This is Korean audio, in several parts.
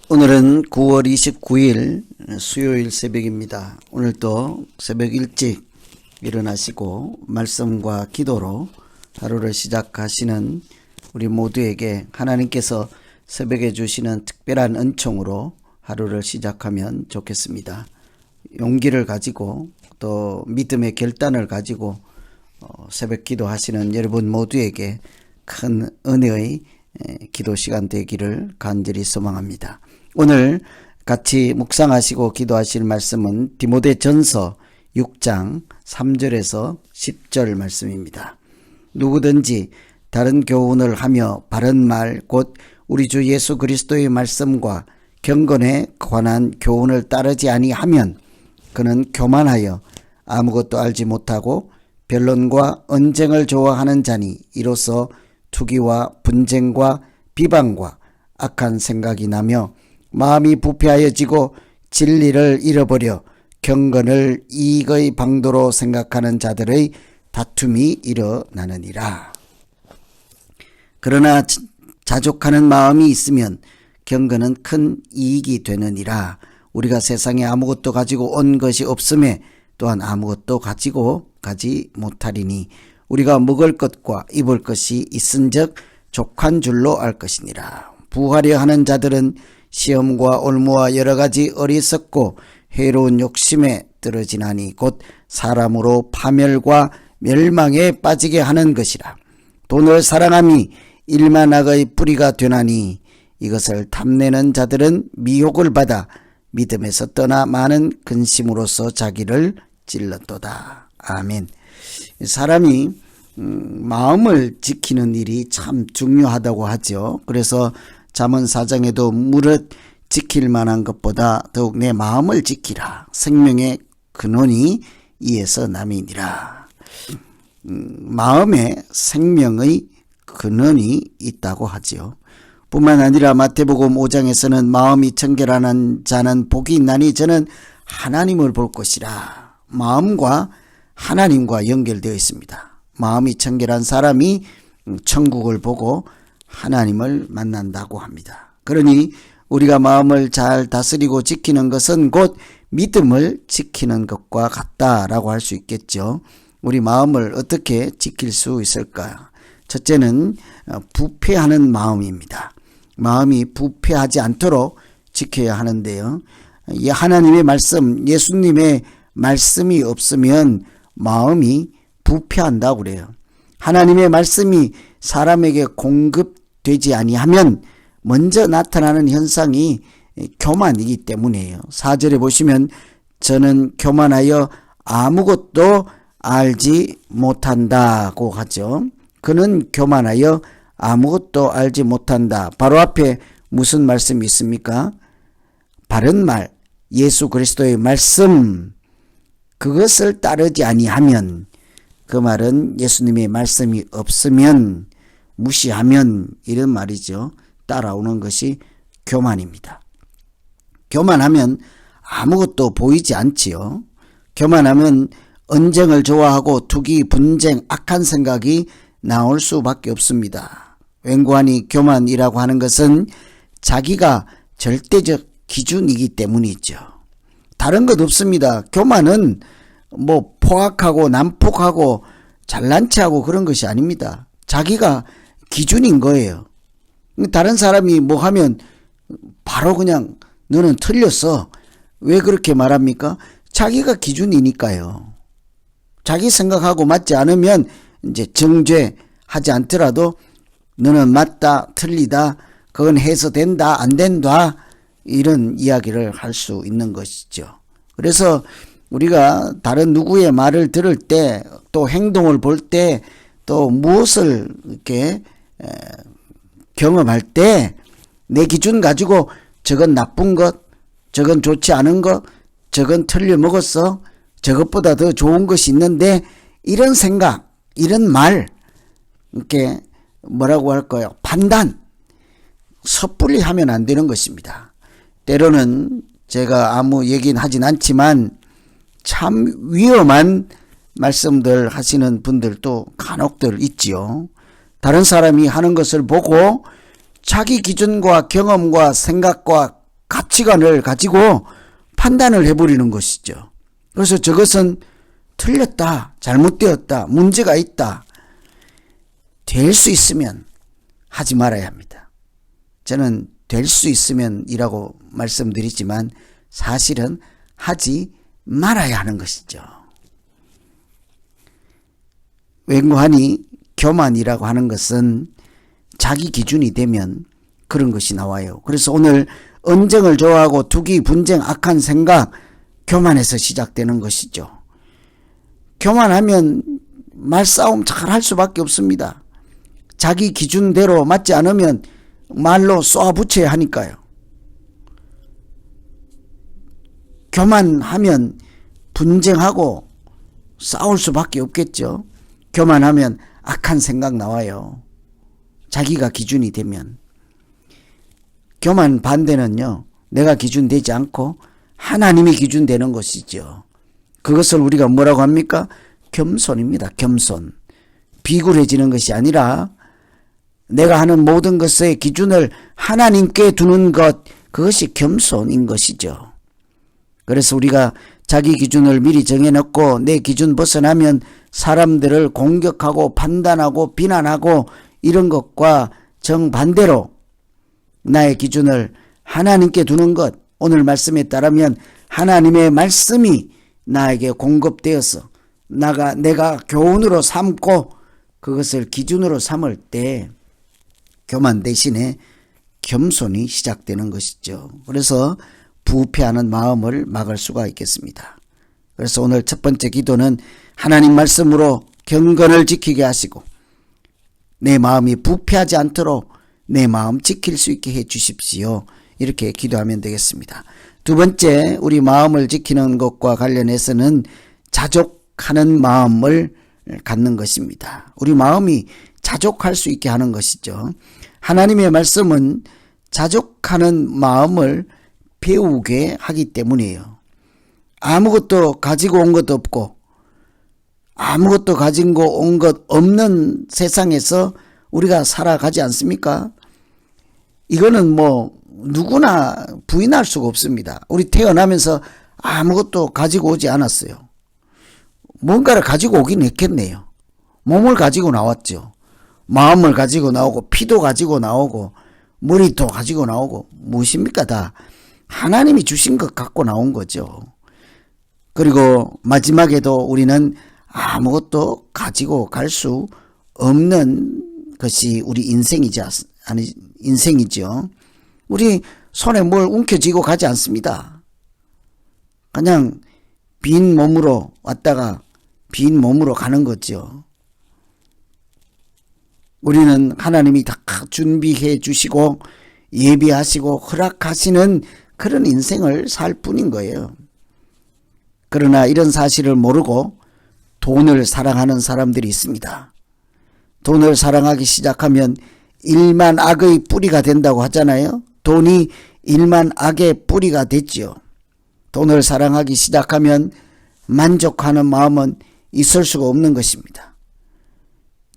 오늘은 9월 29일 수요일 새벽입니다. 오늘도 새벽 일찍 일어나시고 말씀과 기도로 하루를 시작하시는 우리 모두에게 하나님께서 새벽에 주시는 특별한 은총으로 하루를 시작하면 좋겠습니다. 용기를 가지고 또 믿음의 결단을 가지고 새벽 기도하시는 여러분 모두에게 큰 은혜의 기도 시간 되기를 간절히 소망합니다. 오늘 같이 묵상하시고 기도하실 말씀은 디모데전서 6장 3절에서 10절 말씀입니다. 누구든지 다른 교훈을 하며 바른 말 곧 우리 주 예수 그리스도의 말씀과 경건에 관한 교훈을 따르지 아니하면 그는 교만하여 아무것도 알지 못하고 변론과 언쟁을 좋아하는 자니 이로써 투기와 분쟁과 비방과 악한 생각이 나며 마음이 부패하여지고 진리를 잃어버려 경건을 이익의 방도로 생각하는 자들의 다툼이 일어나느니라. 그러나 자족하는 마음이 있으면 경건은 큰 이익이 되느니라. 우리가 세상에 아무것도 가지고 온 것이 없음에 또한 아무것도 가지고 가지 못하리니 우리가 먹을 것과 입을 것이 있은즉 족한 줄로 알 것이니라. 부하려 하는 자들은 시험과 올무와 여러가지 어리석고 해로운 욕심에 떨어지나니 곧 사람으로 파멸과 멸망에 빠지게 하는 것이라. 돈을 사랑함이 일만 악의 뿌리가 되나니 이것을 탐내는 자들은 미혹을 받아 믿음에서 떠나 많은 근심으로써 자기를 찔렀도다. 아멘. 사람이 마음을 지키는 일이 참 중요하다고 하죠. 그래서 잠언 4장에도 무릇 지킬 만한 것보다 더욱 내 마음을 지키라. 생명의 근원이 이에서 남이니라. 마음에 생명의 근원이 있다고 하죠. 뿐만 아니라 마태복음 5장에서는 마음이 청결한 자는 복이 있나니 저는 하나님을 볼 것이라. 마음과 하나님과 연결되어 있습니다. 마음이 청결한 사람이 천국을 보고 하나님을 만난다고 합니다. 그러니 우리가 마음을 잘 다스리고 지키는 것은 곧 믿음을 지키는 것과 같다라고 할 수 있겠죠. 우리 마음을 어떻게 지킬 수 있을까? 첫째는 부패하는 마음입니다. 마음이 부패하지 않도록 지켜야 하는데요. 하나님의 말씀, 예수님의 말씀이 없으면 마음이 부패한다고 그래요. 하나님의 말씀이 사람에게 공급되지 아니하면 먼저 나타나는 현상이 교만이기 때문이에요. 4절에 보시면 저는 교만하여 아무것도 알지 못한다고 하죠. 그는 교만하여 아무것도 알지 못한다. 바로 앞에 무슨 말씀이 있습니까? 바른 말, 예수 그리스도의 말씀, 그것을 따르지 아니하면, 그 말은 예수님의 말씀이 없으면, 무시하면 이런 말이죠. 따라오는 것이 교만입니다. 교만하면 아무것도 보이지 않지요. 교만하면 언쟁을 좋아하고 투기, 분쟁, 악한 생각이 나올 수밖에 없습니다. 웬고하니 교만이라고 하는 것은 자기가 절대적 기준이기 때문이죠. 다른 것 없습니다. 교만은 뭐 포악하고 난폭하고 잘난 체하고 그런 것이 아닙니다. 자기가 기준인 거예요. 다른 사람이 뭐 하면 바로 그냥 너는 틀렸어. 왜 그렇게 말합니까? 자기가 기준이니까요. 자기 생각하고 맞지 않으면 이제 정죄하지 않더라도 너는 맞다, 틀리다, 그건 해서 된다, 안 된다, 이런 이야기를 할 수 있는 것이죠. 그래서 우리가 다른 누구의 말을 들을 때, 또 행동을 볼 때, 또 무엇을 이렇게 경험할 때 내 기준 가지고 저건 나쁜 것, 저건 좋지 않은 것, 저건 틀려먹었어, 저것보다 더 좋은 것이 있는데, 이런 생각, 이런 말, 이렇게 뭐라고 할까요? 판단, 섣불리 하면 안 되는 것입니다. 때로는 제가 아무 얘기는 하진 않지만 참 위험한 말씀들 하시는 분들도 간혹들 있지요. 다른 사람이 하는 것을 보고 자기 기준과 경험과 생각과 가치관을 가지고 판단을 해버리는 것이죠. 그래서 저것은 틀렸다, 잘못되었다, 문제가 있다. 될 수 있으면 하지 말아야 합니다. 저는 될 수 있으면 이라고 말씀드리지만 사실은 하지 말아야 하는 것이죠. 웬고하니 교만이라고 하는 것은 자기 기준이 되면 그런 것이 나와요. 그래서 오늘 언쟁을 좋아하고 투기, 분쟁, 악한 생각, 교만에서 시작되는 것이죠. 교만하면 말싸움 잘 할 수밖에 없습니다. 자기 기준대로 맞지 않으면 말로 쏘아붙여야 하니까요. 교만하면 분쟁하고 싸울 수밖에 없겠죠. 교만하면 악한 생각 나와요. 자기가 기준이 되면. 교만 반대는요, 내가 기준 되지 않고 하나님이 기준 되는 것이죠. 그것을 우리가 뭐라고 합니까? 겸손입니다. 겸손. 비굴해지는 것이 아니라 내가 하는 모든 것의 기준을 하나님께 두는 것, 그것이 겸손인 것이죠. 그래서 우리가 자기 기준을 미리 정해놓고 내 기준 벗어나면 사람들을 공격하고 판단하고 비난하고 이런 것과 정반대로 나의 기준을 하나님께 두는 것, 오늘 말씀에 따르면 하나님의 말씀이 나에게 공급되어서 내가 교훈으로 삼고 그것을 기준으로 삼을 때 교만 대신에 겸손이 시작되는 것이죠. 그래서 부패하는 마음을 막을 수가 있겠습니다. 그래서 오늘 첫 번째 기도는 하나님 말씀으로 경건을 지키게 하시고 내 마음이 부패하지 않도록 내 마음 지킬 수 있게 해 주십시오. 이렇게 기도하면 되겠습니다. 두 번째, 우리 마음을 지키는 것과 관련해서는 자족하는 마음을 갖는 것입니다. 우리 마음이 자족할 수 있게 하는 것이죠. 하나님의 말씀은 자족하는 마음을 배우게 하기 때문이에요. 아무것도 가지고 온 것도 없고 아무것도 가지고 온 것 없는 세상에서 우리가 살아가지 않습니까? 이거는 누구나 부인할 수가 없습니다. 우리 태어나면서 아무것도 가지고 오지 않았어요. 뭔가를 가지고 오긴 했겠네요. 몸을 가지고 나왔죠. 마음을 가지고 나오고 피도 가지고 나오고 머리도 가지고 나오고 무엇입니까? 다 하나님이 주신 것 갖고 나온 거죠. 그리고 마지막에도 우리는 아무것도 가지고 갈 수 없는 것이 우리 인생이죠. 우리 손에 뭘 움켜쥐고 가지 않습니다. 그냥 빈 몸으로 왔다가 빈 몸으로 가는 거죠. 우리는 하나님이 다 준비해 주시고 예비하시고 허락하시는 그런 인생을 살 뿐인 거예요. 그러나 이런 사실을 모르고 돈을 사랑하는 사람들이 있습니다. 돈을 사랑하기 시작하면 일만 악의 뿌리가 된다고 하잖아요. 돈이 일만 악의 뿌리가 됐지요. 돈을 사랑하기 시작하면 만족하는 마음은 있을 수가 없는 것입니다.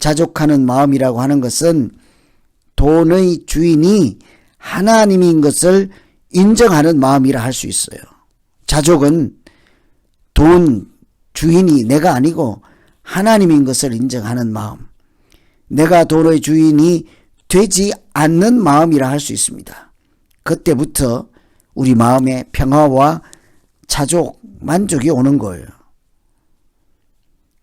자족하는 마음이라고 하는 것은 돈의 주인이 하나님인 것을 인정하는 마음이라 할 수 있어요. 자족은 돈 주인이 내가 아니고 하나님인 것을 인정하는 마음, 내가 돈의 주인이 되지 않는 마음이라 할 수 있습니다. 그때부터 우리 마음에 평화와 자족, 만족이 오는 거예요.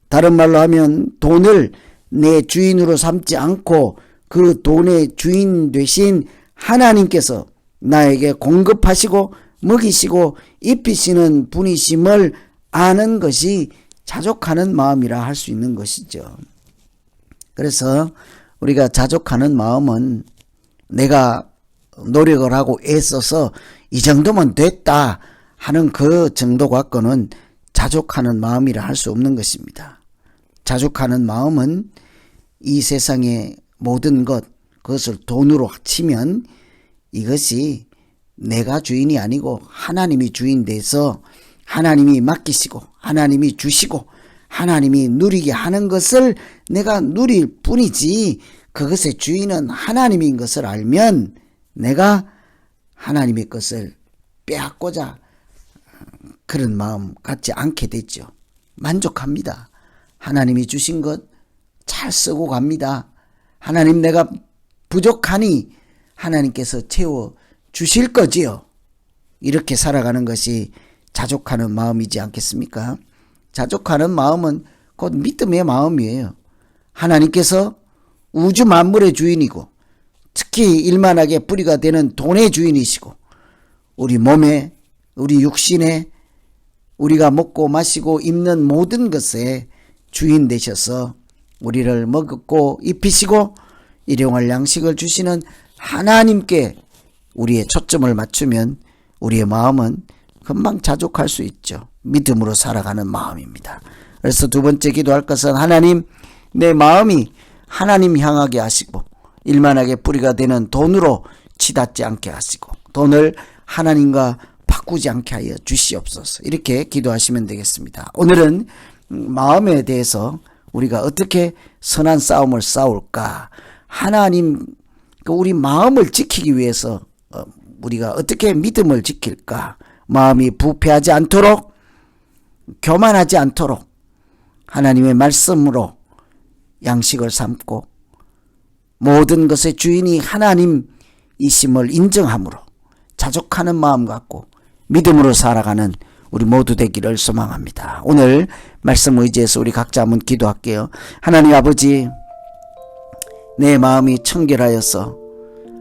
다른 말로 하면 돈을 내 주인으로 삼지 않고 그 돈의 주인 되신 하나님께서 나에게 공급하시고 먹이시고 입히시는 분이심을 아는 것이 자족하는 마음이라 할 수 있는 것이죠. 그래서 우리가 자족하는 마음은 내가 노력을 하고 애써서 이 정도면 됐다 하는 그 정도 갖고는 자족하는 마음이라 할 수 없는 것입니다. 자족하는 마음은 이 세상의 모든 것, 그것을 돈으로 치면 이것이 내가 주인이 아니고 하나님이 주인 돼서 하나님이 맡기시고 하나님이 주시고 하나님이 누리게 하는 것을 내가 누릴 뿐이지 그것의 주인은 하나님인 것을 알면 내가 하나님의 것을 빼앗고자 그런 마음 갖지 않게 됐죠. 만족합니다. 하나님이 주신 것 잘 쓰고 갑니다. 하나님 내가 부족하니 하나님께서 채워 주실 거지요. 이렇게 살아가는 것이 자족하는 마음이지 않겠습니까? 자족하는 마음은 곧 믿음의 마음이에요. 하나님께서 우주 만물의 주인이고 특히 일만하게 뿌리가 되는 돈의 주인이시고 우리 몸에 우리 육신에 우리가 먹고 마시고 입는 모든 것에 주인 되셔서 우리를 먹고 입히시고 일용할 양식을 주시는 하나님께 우리의 초점을 맞추면 우리의 마음은 금방 자족할 수 있죠. 믿음으로 살아가는 마음입니다. 그래서 두 번째 기도할 것은 하나님 내 마음이 하나님 향하게 하시고 일만하게 뿌리가 되는 돈으로 치닫지 않게 하시고 돈을 하나님과 바꾸지 않게 하여 주시옵소서. 이렇게 기도하시면 되겠습니다. 오늘은 마음에 대해서 우리가 어떻게 선한 싸움을 싸울까? 하나님 우리 마음을 지키기 위해서 우리가 어떻게 믿음을 지킬까? 마음이 부패하지 않도록 교만하지 않도록 하나님의 말씀으로 양식을 삼고 모든 것의 주인이 하나님이심을 인정함으로 자족하는 마음 갖고 믿음으로 살아가는 우리 모두 되기를 소망합니다. 오늘 말씀 의지해서 우리 각자 한번 기도할게요. 하나님 아버지, 내 마음이 청결하여서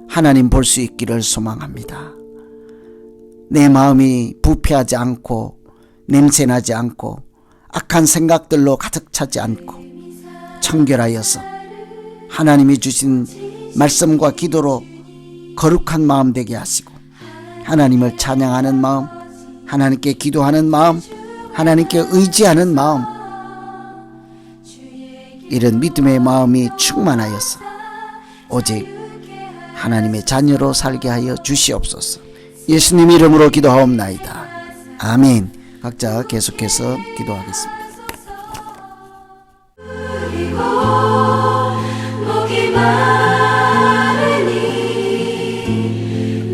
하나님 볼 수 있기를 소망합니다. 내 마음이 부패하지 않고 냄새나지 않고 악한 생각들로 가득 차지 않고 청결하여서 하나님이 주신 말씀과 기도로 거룩한 마음 되게 하시고 하나님을 찬양하는 마음, 하나님께 기도하는 마음, 하나님께 의지하는 마음, 이런 믿음의 마음이 충만하여서 오직 하나님의 자녀로 살게 하여 주시옵소서. 예수님 이름으로 기도하옵나이다. 아멘. 각자 계속해서 기도하겠습니다. 목이 마르니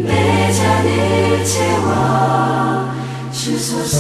내 잔을 채워 주소서.